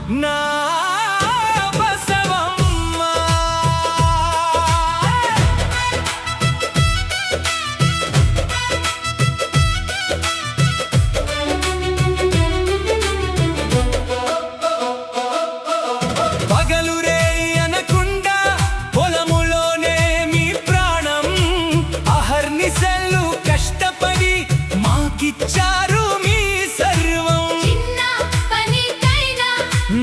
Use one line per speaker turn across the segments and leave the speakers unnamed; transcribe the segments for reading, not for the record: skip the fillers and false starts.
నా బసవమ్మ పగలు రేయి అనకుండా పొలములోనే మీ ప్రాణం అహర్నిశలు కష్టపడి మాకిచ్చారు మీ సర్వం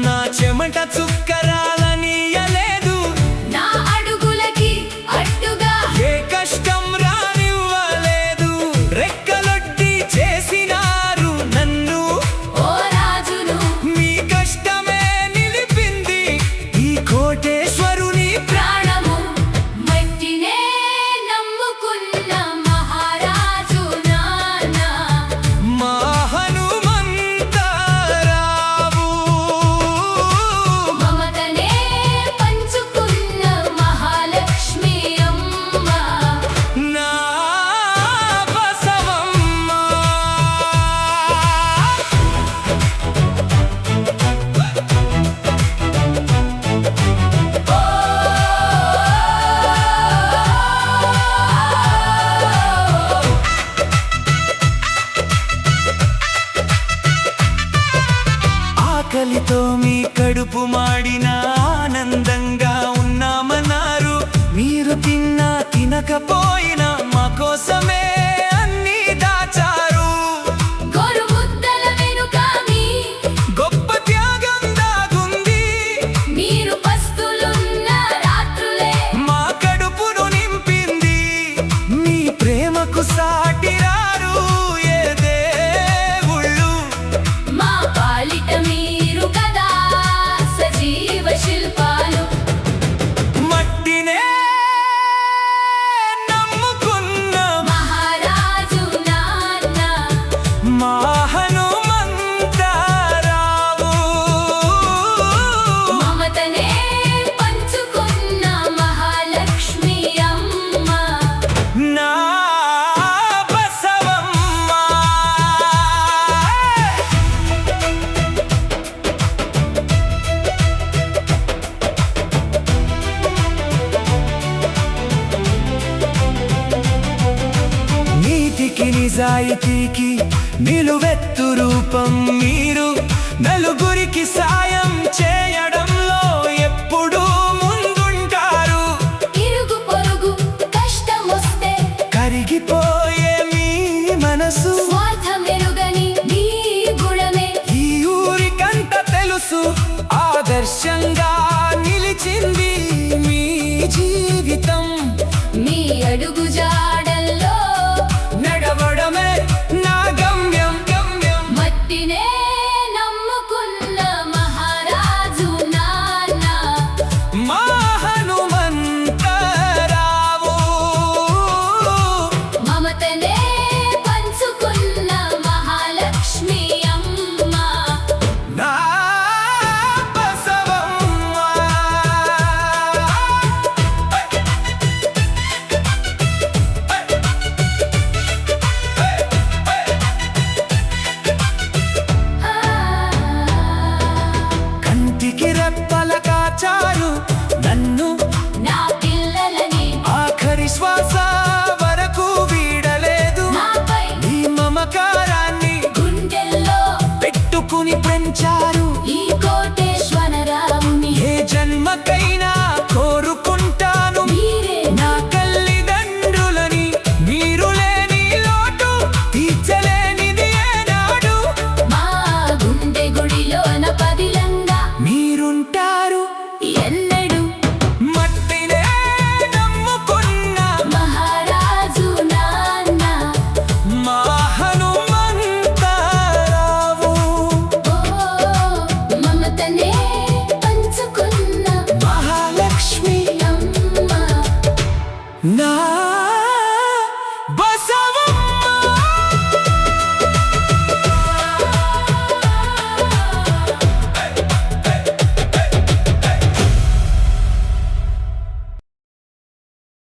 నా చెమట చుక్కరాలనీయలేదు
నా అడుగులకి అడ్డుగా
ఏ కష్టం రానివ్వలేదు రెక్కలొడ్డి చేసినారు నన్ను
ఓ రాజును
మీ కష్టమే నిలిపింది ఈ కోటేశ్వరుని
ప్రాణము మట్టినే నమ్ముకున్న మహారాజు నాన్న
మా హనుమంతరావు
మమతనే పంచుకున్న మహాలక్ష్మి అమ్మ
నా బసవమ్మ ఆకలితో మీ కడుపు మాడిన ఆనందంగా ఉన్నామన్నారు మీరు తిన్నా తినకపోయినా మా కోసమే అన్నీ దాచారు
గోరుముద్దల వెనుక మీ
గొప్ప త్యాగం దాగుంది
మీరు పస్తులున్న రాత్రులే
మా కడుపును నింపింది మీ ప్రేమకు సాటిరారు ఏ దేవుళ్ళు
మా పాలిట మీరు కదా సజీవ శిల్పాలు
మట్టినే నమ్ముకున్న
మహారాజు నాన్న
మా హనుమంతరావు
మమతనే పంచుకున్న మహాలక్ష్మి అమ్మ
నా బసవమ్మ నీతికి నిజాయితీకి నిలువెత్తు రూపం మీరు నలుగురికి సాయం చేయడంలో ఎప్పుడూ ముందుంటారు
ఇరుగు పొరుగు కష్టమొస్తే
కరిగిపోయే మీ మనసు
స్వార్థమెరుగని మీ గుణమే
ఈ ఊరికంత తెలుసు ఆదర్శంగా నిలిచింది మీ జీవితం
మీ అడుగు జాడల్లో
నడవడమే నా గమ్యం గమ్యం
మట్టినే నమ్ముకున్న మహారాజు నాన్న
మా హనుమంతరావు
మమతనే పంచుకున్న మహాలక్ష్మి అమ్మ
నా బసవమ్మ కంటికి రెప్పల కాచారు నన్ను
నా పిల్లలని
ఆఖరి శ్వాస వరకు వీడలేదు
నాపై
ఈ మమకారాన్ని
గుండెల్లో
పెట్టుకుని పెంచారు
ఈ కోటేశ్వరరావుని
ఏ జన్మకైనా కోరుకుంటాను
మీరే
నా తల్లిదండ్రులని మీరు లేని లోటు తీర్చలేనిది ఏనాడు
మా గుండె గుడిలోన పదిలంగా
మీరుంటారు
ఎన్నడు
మట్టినే నమ్ముకున్న
మహారాజు నాన్న
మా హనుమంతరావు
ఓ మమతనే పంచుకున్న
మహాలక్ష్మి
అమ్మ
నా